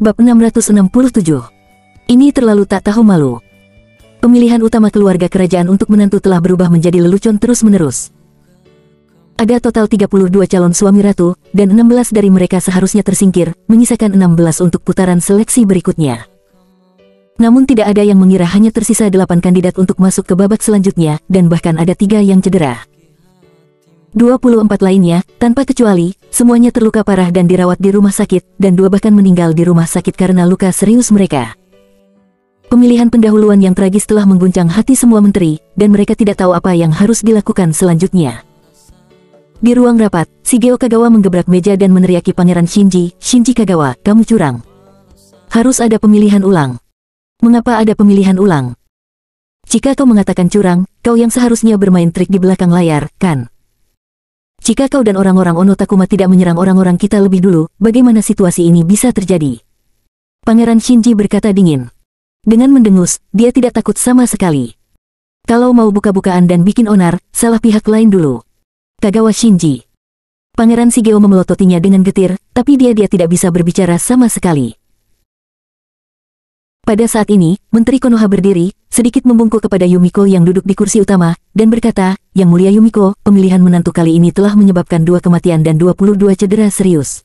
Bab 667. Ini terlalu tak tahu malu. Pemilihan utama keluarga kerajaan untuk menantu telah berubah menjadi lelucon terus-menerus. Ada total 32 calon suami ratu, dan 16 dari mereka seharusnya tersingkir, menyisakan 16 untuk putaran seleksi berikutnya. Namun tidak ada yang mengira hanya tersisa 8 kandidat untuk masuk ke babak selanjutnya, dan bahkan ada 3 yang cedera. 24 lainnya, tanpa kecuali, semuanya terluka parah dan dirawat di rumah sakit, dan 2 bahkan meninggal di rumah sakit karena luka serius mereka. Pemilihan pendahuluan yang tragis telah mengguncang hati semua menteri, dan mereka tidak tahu apa yang harus dilakukan selanjutnya. Di ruang rapat, Shigeo Kagawa menggebrak meja dan meneriaki Pangeran Shinji, "Shinji Kagawa, kamu curang. Harus ada pemilihan ulang." "Mengapa ada pemilihan ulang? Jika kau mengatakan curang, kau yang seharusnya bermain trik di belakang layar, kan? Jika kau dan orang-orang Ono Takuma tidak menyerang orang-orang kita lebih dulu, bagaimana situasi ini bisa terjadi?" Pangeran Shinji berkata dingin. Dengan mendengus, dia tidak takut sama sekali. "Kalau mau buka-bukaan dan bikin onar, salah pihak lain dulu. Kagawa Shinji." Pangeran Shigeo memelototinya dengan getir, tapi dia tidak bisa berbicara sama sekali. Pada saat ini, Menteri Konoha berdiri, sedikit membungkuk kepada Yumiko yang duduk di kursi utama, dan berkata, "Yang mulia Yumiko, pemilihan menantu kali ini telah menyebabkan 2 kematian dan 22 cedera serius.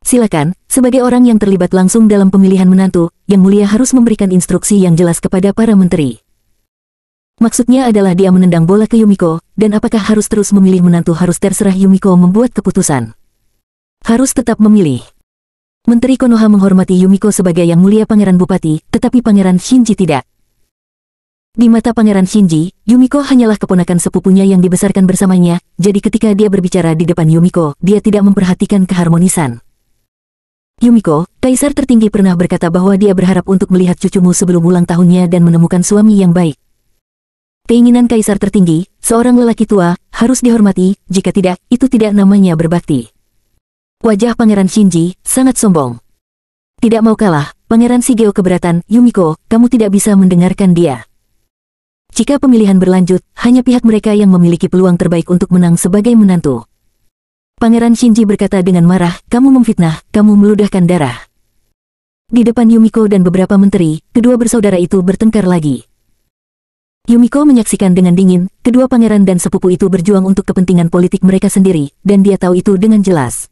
Silakan, sebagai orang yang terlibat langsung dalam pemilihan menantu, Yang mulia harus memberikan instruksi yang jelas kepada para menteri." Maksudnya adalah dia menendang bola ke Yumiko, dan apakah harus terus memilih menantu harus terserah Yumiko membuat keputusan. Harus tetap memilih. Menteri Konoha menghormati Yumiko sebagai Yang Mulia Pangeran Bupati, tetapi Pangeran Shinji tidak. Di mata Pangeran Shinji, Yumiko hanyalah keponakan sepupunya yang dibesarkan bersamanya, jadi ketika dia berbicara di depan Yumiko, dia tidak memperhatikan keharmonisan. "Yumiko, Kaisar tertinggi pernah berkata bahwa dia berharap untuk melihat cucumu sebelum ulang tahunnya dan menemukan suami yang baik. Keinginan Kaisar tertinggi, seorang lelaki tua, harus dihormati, jika tidak, itu tidak namanya berbakti." Wajah Pangeran Shinji sangat sombong. Tidak mau kalah, Pangeran Shigeo keberatan, "Yumiko, kamu tidak bisa mendengarkan dia. Jika pemilihan berlanjut, hanya pihak mereka yang memiliki peluang terbaik untuk menang sebagai menantu." Pangeran Shinji berkata dengan marah, "Kamu memfitnah, kamu meludahkan darah." Di depan Yumiko dan beberapa menteri, kedua bersaudara itu bertengkar lagi. Yumiko menyaksikan dengan dingin, kedua pangeran dan sepupu itu berjuang untuk kepentingan politik mereka sendiri, dan dia tahu itu dengan jelas.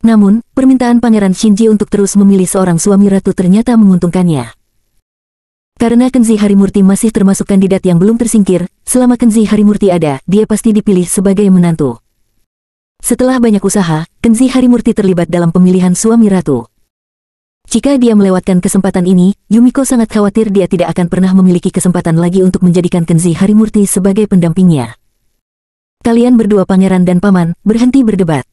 Namun, permintaan Pangeran Shinji untuk terus memilih seorang suami ratu ternyata menguntungkannya. Karena Kenzi Harimurti masih termasuk kandidat yang belum tersingkir, selama Kenzi Harimurti ada, dia pasti dipilih sebagai menantu. Setelah banyak usaha, Kenzi Harimurti terlibat dalam pemilihan suami ratu. Jika dia melewatkan kesempatan ini, Yumiko sangat khawatir dia tidak akan pernah memiliki kesempatan lagi untuk menjadikan Kenzi Harimurti sebagai pendampingnya. "Kalian berdua pangeran dan paman, berhenti berdebat."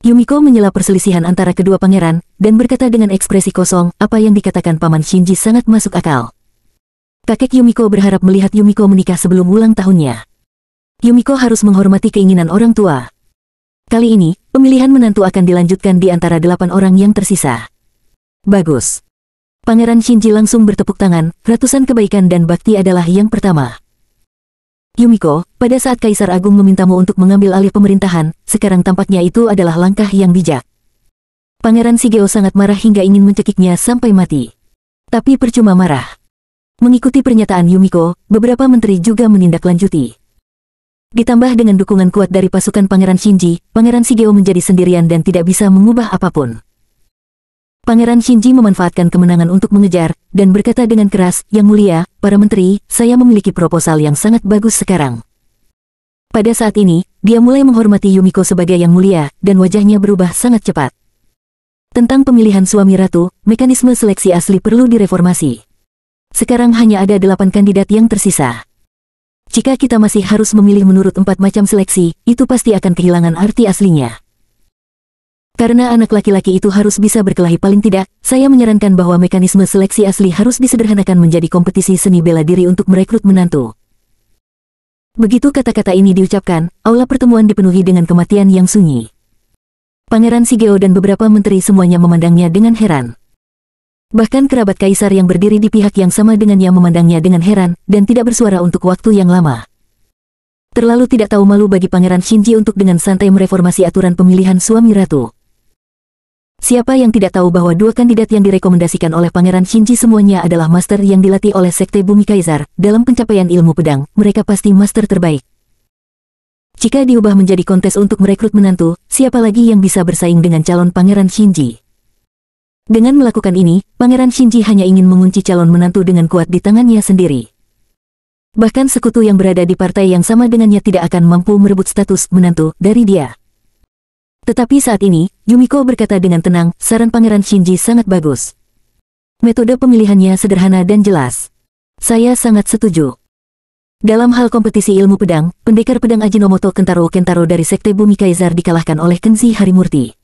Yumiko menyela perselisihan antara kedua pangeran, dan berkata dengan ekspresi kosong, "Apa yang dikatakan Paman Shinji sangat masuk akal." Kakek Yumiko berharap melihat Yumiko menikah sebelum ulang tahunnya. Yumiko harus menghormati keinginan orang tua. Kali ini, pemilihan menantu akan dilanjutkan di antara 8 orang yang tersisa. Bagus. Pangeran Shinji langsung bertepuk tangan, ratusan kebaikan dan bakti adalah yang pertama. "Yumiko, pada saat Kaisar Agung memintamu untuk mengambil alih pemerintahan, sekarang tampaknya itu adalah langkah yang bijak." Pangeran Shigeo sangat marah hingga ingin mencekiknya sampai mati. Tapi percuma marah. Mengikuti pernyataan Yumiko, beberapa menteri juga menindaklanjuti. Ditambah dengan dukungan kuat dari pasukan Pangeran Shinji, Pangeran Shigeo menjadi sendirian dan tidak bisa mengubah apapun. Pangeran Shinji memanfaatkan kemenangan untuk mengejar, dan berkata dengan keras, "Yang mulia, para menteri, saya memiliki proposal yang sangat bagus sekarang." Pada saat ini, dia mulai menghormati Yumiko sebagai yang mulia, dan wajahnya berubah sangat cepat. Tentang pemilihan suami ratu, mekanisme seleksi asli perlu direformasi. Sekarang hanya ada 8 kandidat yang tersisa. Jika kita masih harus memilih menurut 4 macam seleksi, itu pasti akan kehilangan arti aslinya. Karena anak laki-laki itu harus bisa berkelahi paling tidak, saya menyarankan bahwa mekanisme seleksi asli harus disederhanakan menjadi kompetisi seni bela diri untuk merekrut menantu. Begitu kata-kata ini diucapkan, aula pertemuan dipenuhi dengan kematian yang sunyi. Pangeran Shigeo dan beberapa menteri semuanya memandangnya dengan heran. Bahkan kerabat kaisar yang berdiri di pihak yang sama dengannya memandangnya dengan heran, dan tidak bersuara untuk waktu yang lama. Terlalu tidak tahu malu bagi Pangeran Shinji untuk dengan santai mereformasi aturan pemilihan suami ratu. Siapa yang tidak tahu bahwa dua kandidat yang direkomendasikan oleh Pangeran Shinji semuanya adalah master yang dilatih oleh Sekte Bumi Kaisar. Dalam pencapaian ilmu pedang, mereka pasti master terbaik. Jika diubah menjadi kontes untuk merekrut menantu, siapa lagi yang bisa bersaing dengan calon Pangeran Shinji? Dengan melakukan ini, Pangeran Shinji hanya ingin mengunci calon menantu dengan kuat di tangannya sendiri. Bahkan sekutu yang berada di partai yang sama dengannya tidak akan mampu merebut status menantu dari dia. Tetapi saat ini, Yumiko berkata dengan tenang, saran Pangeran Shinji sangat bagus. Metode pemilihannya sederhana dan jelas. Saya sangat setuju. Dalam hal kompetisi ilmu pedang, pendekar pedang Ajinomoto Kentaro dari Sekte Bumi Kaisar dikalahkan oleh Kenshi Harimurti.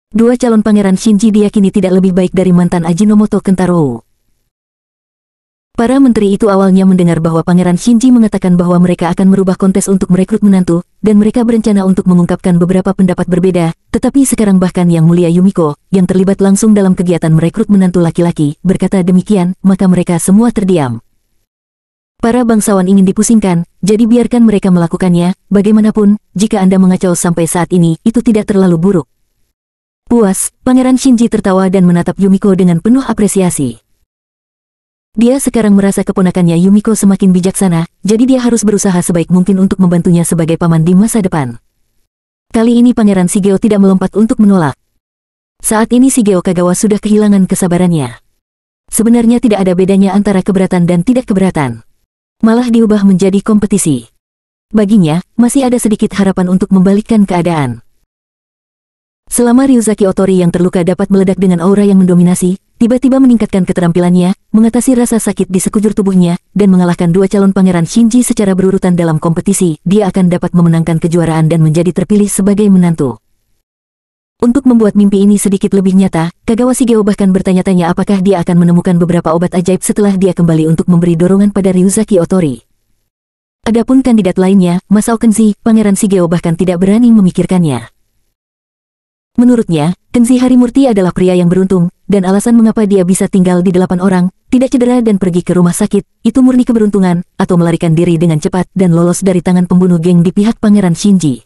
Dua calon Pangeran Shinji diyakini tidak lebih baik dari mantan Ajinomoto Kentaro. Para menteri itu awalnya mendengar bahwa Pangeran Shinji mengatakan bahwa mereka akan merubah kontes untuk merekrut menantu, dan mereka berencana untuk mengungkapkan beberapa pendapat berbeda, tetapi sekarang bahkan Yang Mulia Yumiko, yang terlibat langsung dalam kegiatan merekrut menantu laki-laki, berkata demikian, maka mereka semua terdiam. Para bangsawan ingin dipusingkan, jadi biarkan mereka melakukannya, bagaimanapun, jika Anda mengacau sampai saat ini, itu tidak terlalu buruk. Puas, Pangeran Shinji tertawa dan menatap Yumiko dengan penuh apresiasi. Dia sekarang merasa keponakannya Yumiko semakin bijaksana, jadi dia harus berusaha sebaik mungkin untuk membantunya sebagai paman di masa depan. Kali ini Pangeran Shigeo tidak melompat untuk menolak. Saat ini Shigeo Kagawa sudah kehilangan kesabarannya. Sebenarnya tidak ada bedanya antara keberatan dan tidak keberatan. Malah diubah menjadi kompetisi. Baginya, masih ada sedikit harapan untuk membalikkan keadaan. Selama Ryuzaki Otori yang terluka dapat meledak dengan aura yang mendominasi, tiba-tiba meningkatkan keterampilannya, mengatasi rasa sakit di sekujur tubuhnya, dan mengalahkan dua calon Pangeran Shinji secara berurutan dalam kompetisi, dia akan dapat memenangkan kejuaraan dan menjadi terpilih sebagai menantu. Untuk membuat mimpi ini sedikit lebih nyata, Kagawa Shigeo bahkan bertanya-tanya apakah dia akan menemukan beberapa obat ajaib setelah dia kembali untuk memberi dorongan pada Ryuzaki Otori. Adapun kandidat lainnya, Masao Kenshi, Pangeran Shigeo bahkan tidak berani memikirkannya. Menurutnya, Kenshi Harimurti adalah pria yang beruntung, dan alasan mengapa dia bisa tinggal di 8 orang, tidak cedera dan pergi ke rumah sakit, itu murni keberuntungan, atau melarikan diri dengan cepat dan lolos dari tangan pembunuh geng di pihak Pangeran Shinji.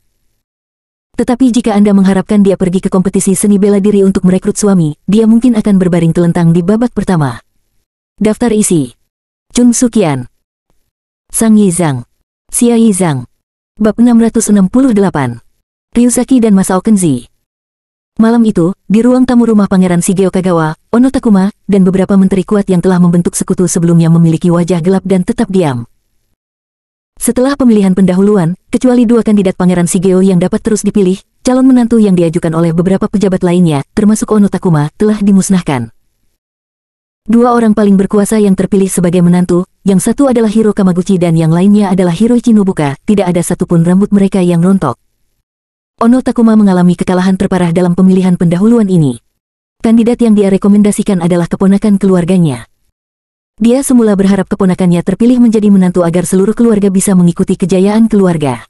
Tetapi jika Anda mengharapkan dia pergi ke kompetisi seni bela diri untuk merekrut suami, dia mungkin akan berbaring telentang di babak pertama. Daftar isi: Chun Sukian, Sang Yizang, Xia Yizang. Bab 668. Ryuzaki dan Masao Kenshi. Malam itu, di ruang tamu rumah Pangeran Shigeo Kagawa, Ono Takuma, dan beberapa menteri kuat yang telah membentuk sekutu sebelumnya memiliki wajah gelap dan tetap diam. Setelah pemilihan pendahuluan, kecuali dua kandidat Pangeran Shigeo yang dapat terus dipilih, calon menantu yang diajukan oleh beberapa pejabat lainnya, termasuk Ono Takuma, telah dimusnahkan. Dua orang paling berkuasa yang terpilih sebagai menantu, yang satu adalah Hiro Kamaguchi dan yang lainnya adalah Hiroichi Nobuka, tidak ada satupun rambut mereka yang rontok. Ono Takuma mengalami kekalahan terparah dalam pemilihan pendahuluan ini. Kandidat yang dia rekomendasikan adalah keponakan keluarganya. Dia semula berharap keponakannya terpilih menjadi menantu agar seluruh keluarga bisa mengikuti kejayaan keluarga.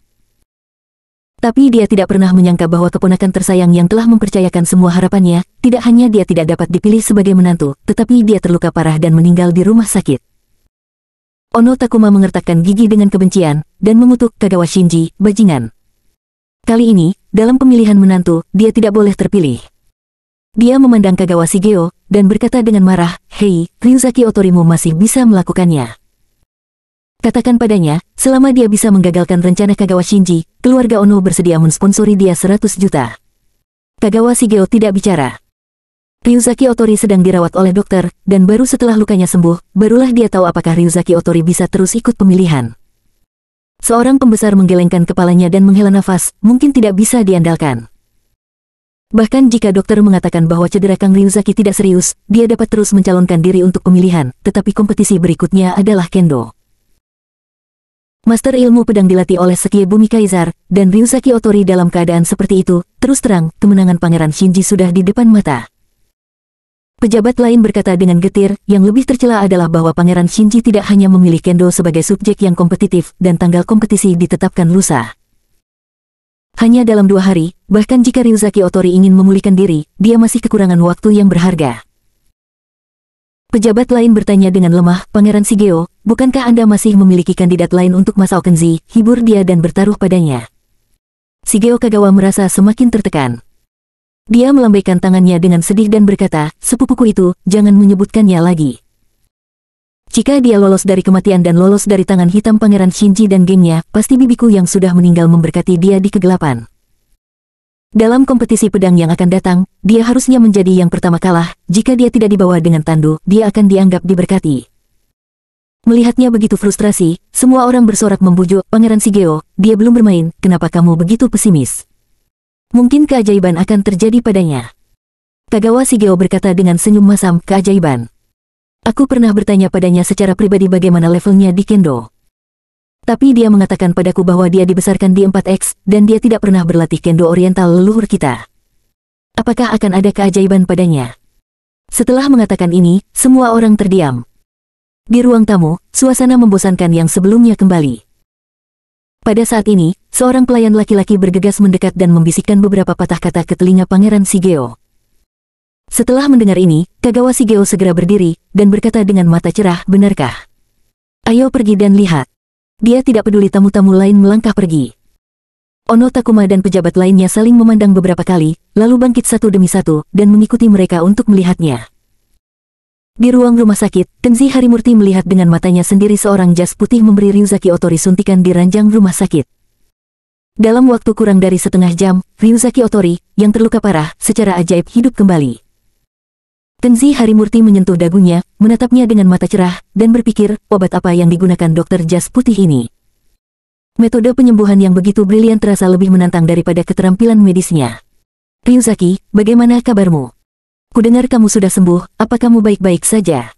Tapi dia tidak pernah menyangka bahwa keponakan tersayang yang telah mempercayakan semua harapannya, tidak hanya dia tidak dapat dipilih sebagai menantu, tetapi dia terluka parah dan meninggal di rumah sakit. Ono Takuma mengertakkan gigi dengan kebencian, dan mengutuk Kagawa Shinji, bajingan. Kali ini, dalam pemilihan menantu, dia tidak boleh terpilih. Dia memandang Kagawa Shigeo, dan berkata dengan marah, "Hei, Ryuzaki Otorimu masih bisa melakukannya. Katakan padanya, selama dia bisa menggagalkan rencana Kagawa Shinji, keluarga Ono bersedia mensponsori dia 100 juta. Kagawa Shigeo tidak bicara. Ryuzaki Otori sedang dirawat oleh dokter, dan baru setelah lukanya sembuh, barulah dia tahu apakah Ryuzaki Otori bisa terus ikut pemilihan. Seorang pembesar menggelengkan kepalanya dan menghela nafas, mungkin tidak bisa diandalkan. Bahkan jika dokter mengatakan bahwa cedera Kang Ryuzaki tidak serius, dia dapat terus mencalonkan diri untuk pemilihan, tetapi kompetisi berikutnya adalah kendo. Master ilmu pedang dilatih oleh Sekte Bumi Kaisar, dan Ryuzaki Otori dalam keadaan seperti itu, terus terang, kemenangan Pangeran Shinji sudah di depan mata. Pejabat lain berkata dengan getir, yang lebih tercela adalah bahwa Pangeran Shinji tidak hanya memilih kendo sebagai subjek yang kompetitif, dan tanggal kompetisi ditetapkan lusa. Hanya dalam 2 hari, bahkan jika Ryuzaki Otori ingin memulihkan diri, dia masih kekurangan waktu yang berharga. Pejabat lain bertanya dengan lemah, Pangeran Shigeo, bukankah Anda masih memiliki kandidat lain untuk Masao Kenshi? Hibur dia dan bertaruh padanya. Shigeo Kagawa merasa semakin tertekan. Dia melambaikan tangannya dengan sedih dan berkata, sepupuku itu, jangan menyebutkannya lagi. Jika dia lolos dari kematian dan lolos dari tangan hitam Pangeran Shinji dan gengnya, pasti bibiku yang sudah meninggal memberkati dia di kegelapan. Dalam kompetisi pedang yang akan datang, dia harusnya menjadi yang pertama kalah. Jika dia tidak dibawa dengan tandu, dia akan dianggap diberkati. Melihatnya begitu frustrasi, semua orang bersorak membujuk, Pangeran Shigeo, dia belum bermain, kenapa kamu begitu pesimis? Mungkin keajaiban akan terjadi padanya. Kagawa Shigeo berkata dengan senyum masam, keajaiban. Aku pernah bertanya padanya secara pribadi bagaimana levelnya di Kendo. Tapi dia mengatakan padaku bahwa dia dibesarkan di 4X, dan dia tidak pernah berlatih Kendo Oriental leluhur kita. Apakah akan ada keajaiban padanya? Setelah mengatakan ini, semua orang terdiam. Di ruang tamu, suasana membosankan yang sebelumnya kembali. Pada saat ini, seorang pelayan laki-laki bergegas mendekat dan membisikkan beberapa patah kata ke telinga Pangeran Shigeo. Setelah mendengar ini, Kagawa Shigeo segera berdiri, dan berkata dengan mata cerah, benarkah? Ayo pergi dan lihat. Dia tidak peduli tamu-tamu lain melangkah pergi. Ono Takuma dan pejabat lainnya saling memandang beberapa kali, lalu bangkit satu demi satu, dan mengikuti mereka untuk melihatnya. Di ruang rumah sakit, Kenji Harimurti melihat dengan matanya sendiri seorang jas putih memberi Ryuzaki Otori suntikan di ranjang rumah sakit. Dalam waktu kurang dari setengah jam, Ryuzaki Otori, yang terluka parah, secara ajaib hidup kembali. Kenji Harimurti menyentuh dagunya, menatapnya dengan mata cerah, dan berpikir, obat apa yang digunakan dokter jas putih ini? Metode penyembuhan yang begitu brilian terasa lebih menantang daripada keterampilan medisnya. Ryuzaki, bagaimana kabarmu? Kudengar kamu sudah sembuh, apa kamu baik-baik saja?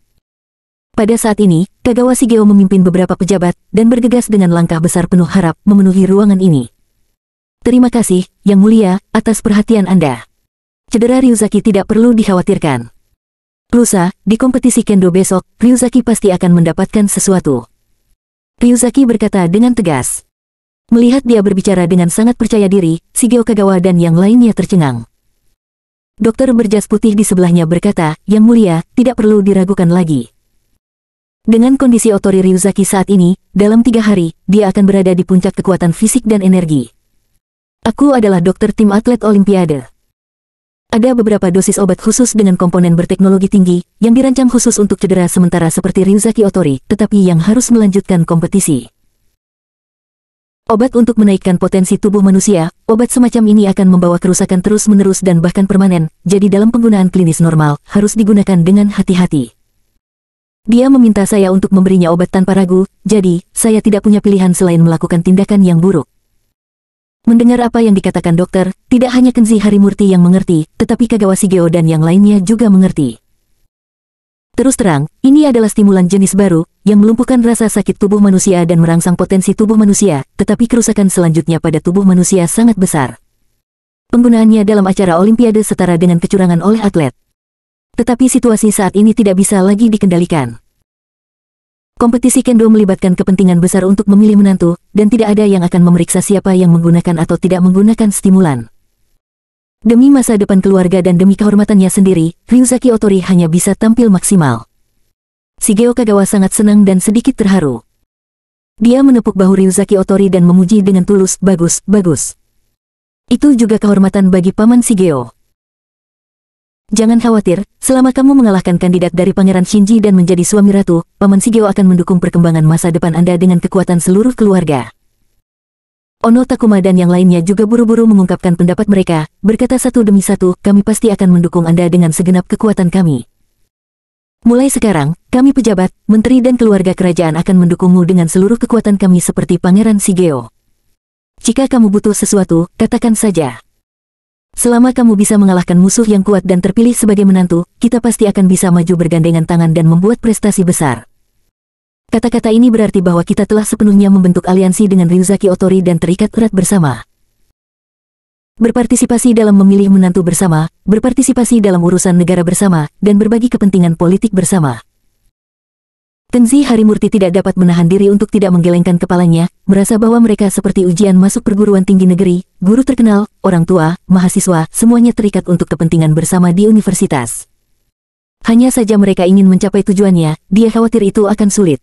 Pada saat ini, Kagawa Shigeo memimpin beberapa pejabat, dan bergegas dengan langkah besar penuh harap, memenuhi ruangan ini. Terima kasih, Yang Mulia, atas perhatian Anda. Cedera Ryuzaki tidak perlu dikhawatirkan. Lusa, di kompetisi Kendo besok, Ryuzaki pasti akan mendapatkan sesuatu. Ryuzaki berkata dengan tegas. Melihat dia berbicara dengan sangat percaya diri, Shigeo Kagawa dan yang lainnya tercengang. Dokter berjas putih di sebelahnya berkata, Yang Mulia, tidak perlu diragukan lagi. Dengan kondisi Otori Ryuzaki saat ini, dalam 3 hari, dia akan berada di puncak kekuatan fisik dan energi. Aku adalah dokter tim atlet Olimpiade. Ada beberapa dosis obat khusus dengan komponen berteknologi tinggi, yang dirancang khusus untuk cedera sementara seperti Ryuzaki Otori, tetapi yang harus melanjutkan kompetisi. Obat untuk menaikkan potensi tubuh manusia, obat semacam ini akan membawa kerusakan terus-menerus dan bahkan permanen, jadi dalam penggunaan klinis normal, harus digunakan dengan hati-hati. Dia meminta saya untuk memberinya obat tanpa ragu, jadi, saya tidak punya pilihan selain melakukan tindakan yang buruk. Mendengar apa yang dikatakan dokter, tidak hanya Kenji Harimurti yang mengerti, tetapi Kagawa Shigeo dan yang lainnya juga mengerti. Terus terang, ini adalah stimulan jenis baru, yang melumpuhkan rasa sakit tubuh manusia dan merangsang potensi tubuh manusia, tetapi kerusakan selanjutnya pada tubuh manusia sangat besar. Penggunaannya dalam acara Olimpiade setara dengan kecurangan oleh atlet. Tetapi situasi saat ini tidak bisa lagi dikendalikan. Kompetisi Kendo melibatkan kepentingan besar untuk memilih menantu, dan tidak ada yang akan memeriksa siapa yang menggunakan atau tidak menggunakan stimulan. Demi masa depan keluarga dan demi kehormatannya sendiri, Ryuzaki Otori hanya bisa tampil maksimal. Shigeo Kagawa sangat senang dan sedikit terharu. Dia menepuk bahu Ryuzaki Otori dan memuji dengan tulus, bagus, bagus. Itu juga kehormatan bagi Paman Shigeo. Jangan khawatir, selama kamu mengalahkan kandidat dari Pangeran Shinji dan menjadi suami ratu, Paman Shigeo akan mendukung perkembangan masa depan Anda dengan kekuatan seluruh keluarga. Ono Takuma dan yang lainnya juga buru-buru mengungkapkan pendapat mereka, berkata satu demi satu, kami pasti akan mendukung Anda dengan segenap kekuatan kami. Mulai sekarang, kami pejabat, menteri dan keluarga kerajaan akan mendukungmu dengan seluruh kekuatan kami seperti Pangeran Shigeo. Jika kamu butuh sesuatu, katakan saja. Selama kamu bisa mengalahkan musuh yang kuat dan terpilih sebagai menantu, kita pasti akan bisa maju bergandengan tangan dan membuat prestasi besar. Kata-kata ini berarti bahwa kita telah sepenuhnya membentuk aliansi dengan Ryuzaki Otori dan terikat erat bersama. Berpartisipasi dalam memilih menantu bersama, berpartisipasi dalam urusan negara bersama, dan berbagi kepentingan politik bersama. Kenji Harimurti tidak dapat menahan diri untuk tidak menggelengkan kepalanya, merasa bahwa mereka seperti ujian masuk perguruan tinggi negeri, guru terkenal, orang tua, mahasiswa, semuanya terikat untuk kepentingan bersama di universitas. Hanya saja mereka ingin mencapai tujuannya, dia khawatir itu akan sulit.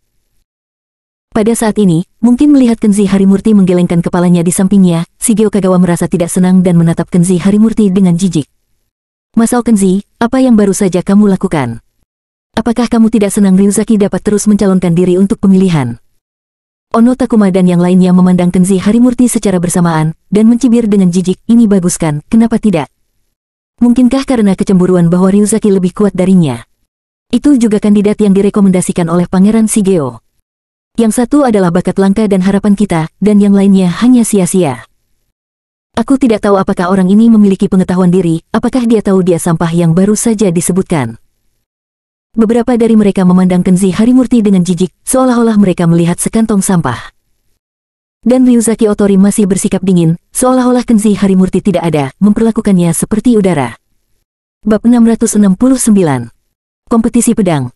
Pada saat ini, mungkin melihat Kenji Harimurti menggelengkan kepalanya di sampingnya, Shigeo Kagawa merasa tidak senang dan menatap Kenji Harimurti dengan jijik. Masao Kenzi, apa yang baru saja kamu lakukan? Apakah kamu tidak senang Ryuzaki dapat terus mencalonkan diri untuk pemilihan? Ono Takuma dan yang lainnya memandang Kenzi Harimurti secara bersamaan, dan mencibir dengan jijik, ini bagus kan, kenapa tidak? Mungkinkah karena kecemburuan bahwa Ryuzaki lebih kuat darinya? Itu juga kandidat yang direkomendasikan oleh Pangeran Shigeo. Yang satu adalah bakat langka dan harapan kita, dan yang lainnya hanya sia-sia. Aku tidak tahu apakah orang ini memiliki pengetahuan diri, apakah dia tahu dia sampah yang baru saja disebutkan. Beberapa dari mereka memandang Kenzi Harimurti dengan jijik, seolah-olah mereka melihat sekantong sampah. Dan Ryuzaki Otori masih bersikap dingin, seolah-olah Kenzi Harimurti tidak ada, memperlakukannya seperti udara. Bab 669. Kompetisi Pedang.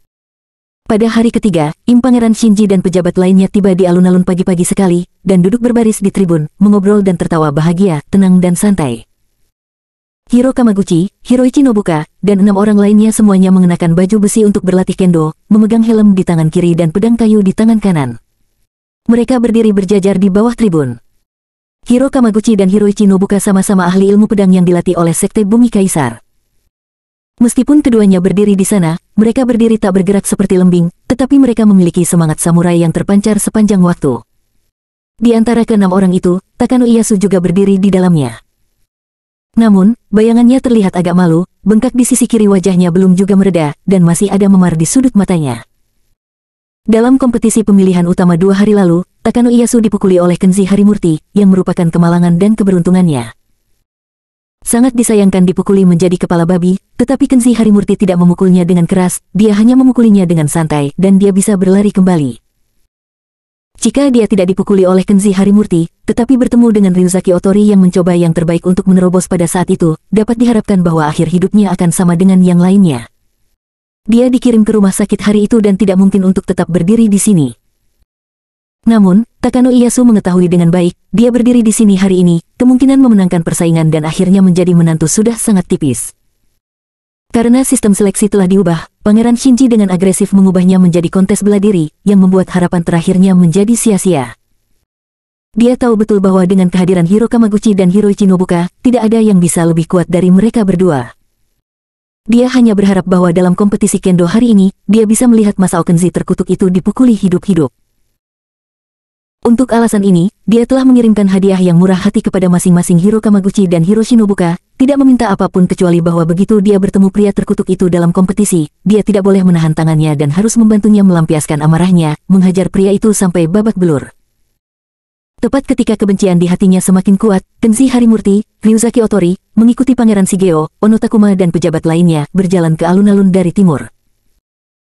Pada hari ketiga, Im Pangeran Shinji dan pejabat lainnya tiba di alun-alun pagi-pagi sekali, dan duduk berbaris di tribun, mengobrol dan tertawa bahagia, tenang dan santai. Hiro Kamaguchi, Hiroichi Nobuka, dan 6 orang lainnya semuanya mengenakan baju besi untuk berlatih kendo, memegang helm di tangan kiri dan pedang kayu di tangan kanan. Mereka berdiri berjajar di bawah tribun. Hiro Kamaguchi dan Hiroichi Nobuka sama-sama ahli ilmu pedang yang dilatih oleh Sekte Bumi Kaisar. Meskipun keduanya berdiri di sana, mereka berdiri tak bergerak seperti lembing, tetapi mereka memiliki semangat samurai yang terpancar sepanjang waktu. Di antara ke-6 orang itu, Takano Ieyasu juga berdiri di dalamnya. Namun, bayangannya terlihat agak malu, bengkak di sisi kiri wajahnya belum juga mereda, dan masih ada memar di sudut matanya. Dalam kompetisi pemilihan utama 2 hari lalu, Takano Ieyasu dipukuli oleh Kenzi Harimurti, yang merupakan kemalangan dan keberuntungannya. Sangat disayangkan dipukuli menjadi kepala babi, tetapi Kenzi Harimurti tidak memukulnya dengan keras, dia hanya memukulinya dengan santai, dan dia bisa berlari kembali. Jika dia tidak dipukuli oleh Kenzi Harimurti, tetapi bertemu dengan Ryuzaki Otori yang mencoba yang terbaik untuk menerobos pada saat itu, dapat diharapkan bahwa akhir hidupnya akan sama dengan yang lainnya. Dia dikirim ke rumah sakit hari itu dan tidak mungkin untuk tetap berdiri di sini. Namun, Takano Ieyasu mengetahui dengan baik, dia berdiri di sini hari ini, kemungkinan memenangkan persaingan dan akhirnya menjadi menantu sudah sangat tipis. Karena sistem seleksi telah diubah, Pangeran Shinji dengan agresif mengubahnya menjadi kontes bela diri, yang membuat harapan terakhirnya menjadi sia-sia. Dia tahu betul bahwa dengan kehadiran Hiro Kamaguchi dan Hiroichi Nobuka, tidak ada yang bisa lebih kuat dari mereka berdua. Dia hanya berharap bahwa dalam kompetisi kendo hari ini, dia bisa melihat Masao Kenzi terkutuk itu dipukuli hidup-hidup. Untuk alasan ini, dia telah mengirimkan hadiah yang murah hati kepada masing-masing Hiro Kamaguchi dan Hiroshi Nobuka, tidak meminta apapun kecuali bahwa begitu dia bertemu pria terkutuk itu dalam kompetisi, dia tidak boleh menahan tangannya dan harus membantunya melampiaskan amarahnya, menghajar pria itu sampai babak belur. Tepat ketika kebencian di hatinya semakin kuat, Kenzi Harimurti, Ryuzaki Otori, mengikuti Pangeran Shigeo, Ono Takuma dan pejabat lainnya, berjalan ke alun-alun dari timur.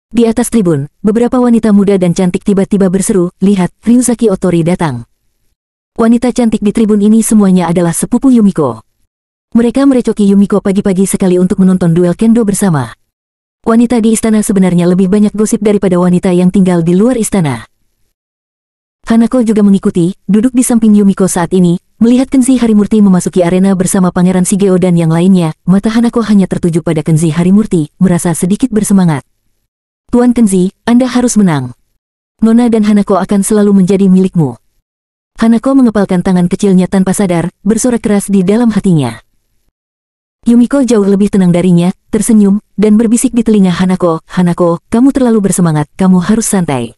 Di atas tribun, beberapa wanita muda dan cantik tiba-tiba berseru, lihat, Ryuzaki Otori datang. Wanita cantik di tribun ini semuanya adalah sepupu Yumiko. Mereka merecoki Yumiko pagi-pagi sekali untuk menonton duel kendo bersama. Wanita di istana sebenarnya lebih banyak gosip daripada wanita yang tinggal di luar istana. Hanako juga mengikuti, duduk di samping Yumiko saat ini, melihat Kenzi Harimurti memasuki arena bersama Pangeran Shigeo dan yang lainnya, mata Hanako hanya tertuju pada Kenzi Harimurti, merasa sedikit bersemangat. Tuan Kenzi, Anda harus menang. Nona dan Hanako akan selalu menjadi milikmu. Hanako mengepalkan tangan kecilnya tanpa sadar, bersorak keras di dalam hatinya. Yumiko jauh lebih tenang darinya, tersenyum, dan berbisik di telinga Hanako, Hanako, kamu terlalu bersemangat, kamu harus santai.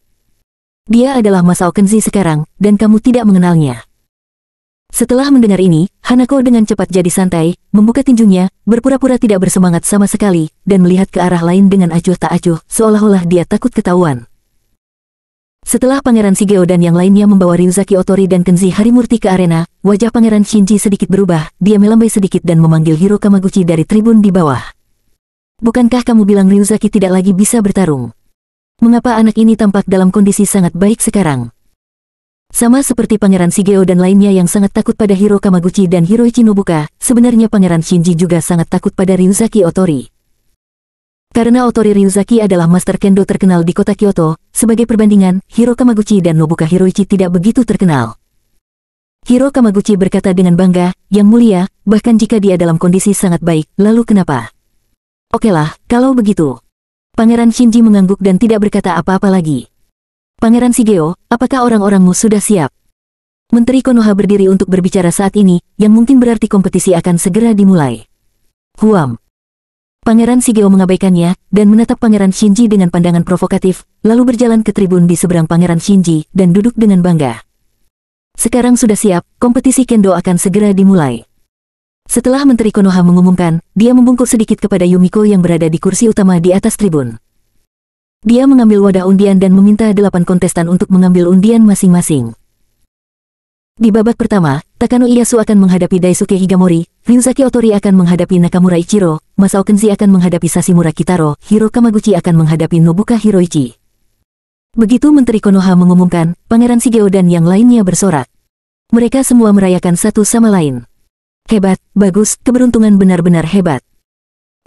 Dia adalah Masao Kenzi sekarang, dan kamu tidak mengenalnya. Setelah mendengar ini, Hanako dengan cepat jadi santai, membuka tinjunya, berpura-pura tidak bersemangat sama sekali, dan melihat ke arah lain dengan acuh tak acuh, seolah-olah dia takut ketahuan. Setelah Pangeran Shigeo dan yang lainnya membawa Ryuzaki Otori dan Kenzi Harimurti ke arena, wajah Pangeran Shinji sedikit berubah, dia melambai sedikit dan memanggil Hiro Kamaguchi dari tribun di bawah. Bukankah kamu bilang Ryuzaki tidak lagi bisa bertarung? Mengapa anak ini tampak dalam kondisi sangat baik sekarang? Sama seperti Pangeran Shigeo dan lainnya yang sangat takut pada Hiro Kamaguchi dan Hiroichi Nobuka, sebenarnya Pangeran Shinji juga sangat takut pada Ryuzaki Otori. Karena Otori Ryuzaki adalah master kendo terkenal di kota Kyoto, sebagai perbandingan, Hiro Kamaguchi dan Nobuka Hiroichi tidak begitu terkenal. Hiro Kamaguchi berkata dengan bangga, yang mulia, bahkan jika dia dalam kondisi sangat baik, lalu kenapa? Okelah, kalau begitu. Pangeran Shinji mengangguk dan tidak berkata apa-apa lagi. Pangeran Shigeo, apakah orang-orangmu sudah siap? Menteri Konoha berdiri untuk berbicara saat ini, yang mungkin berarti kompetisi akan segera dimulai. Huam. Pangeran Shigeo mengabaikannya, dan menatap Pangeran Shinji dengan pandangan provokatif, lalu berjalan ke tribun di seberang Pangeran Shinji, dan duduk dengan bangga. Sekarang sudah siap, kompetisi kendo akan segera dimulai. Setelah Menteri Konoha mengumumkan, dia membungkuk sedikit kepada Yumiko yang berada di kursi utama di atas tribun. Dia mengambil wadah undian dan meminta 8 kontestan untuk mengambil undian masing-masing. Di babak pertama, Takano Ieyasu akan menghadapi Daisuke Higamori, Ryuzaki Otori akan menghadapi Nakamura Ichiro, Masao Kenji akan menghadapi Sashimura Kitaro, Hiro Kamaguchi akan menghadapi Nobuka Hiroichi. Begitu Menteri Konoha mengumumkan, Pangeran Shigeo dan yang lainnya bersorak. Mereka semua merayakan satu sama lain. Hebat, bagus, keberuntungan benar-benar hebat.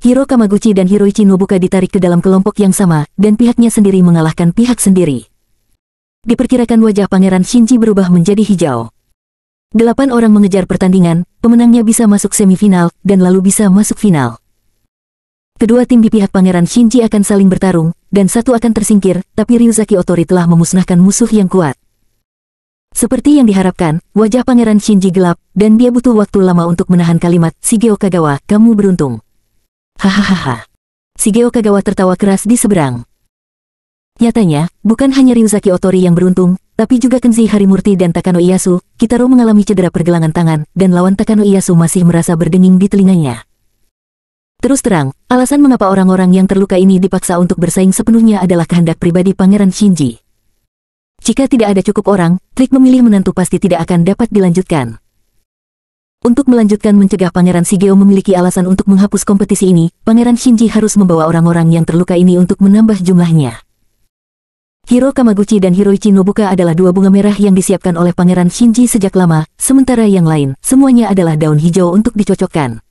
Hiro Kamaguchi dan Hiroichi Nobuka ditarik ke dalam kelompok yang sama, dan pihaknya sendiri mengalahkan pihak sendiri. Diperkirakan wajah Pangeran Shinji berubah menjadi hijau. 8 orang mengejar pertandingan, pemenangnya bisa masuk semifinal, dan lalu bisa masuk final. Kedua tim di pihak Pangeran Shinji akan saling bertarung, dan satu akan tersingkir, tapi Ryuzaki Otori telah memusnahkan musuh yang kuat. Seperti yang diharapkan, wajah Pangeran Shinji gelap, dan dia butuh waktu lama untuk menahan kalimat, "Shigeo Kagawa, kamu beruntung." Hahaha. Shigeo Kagawa tertawa keras di seberang. Nyatanya, bukan hanya Ryuzaki Otori yang beruntung, tapi juga Kenji Harimurti dan Takano Ieyasu. Kitaro mengalami cedera pergelangan tangan, dan lawan Takano Ieyasu masih merasa berdenging di telinganya. Terus terang, alasan mengapa orang-orang yang terluka ini dipaksa untuk bersaing sepenuhnya adalah kehendak pribadi Pangeran Shinji. Jika tidak ada cukup orang, trik memilih menantu pasti tidak akan dapat dilanjutkan. Untuk melanjutkan mencegah Pangeran Shigeo memiliki alasan untuk menghapus kompetisi ini, Pangeran Shinji harus membawa orang-orang yang terluka ini untuk menambah jumlahnya. Hiro Kamaguchi dan Hiroichi Nobuka adalah 2 bunga merah yang disiapkan oleh Pangeran Shinji sejak lama, sementara yang lain, semuanya adalah daun hijau untuk dicocokkan.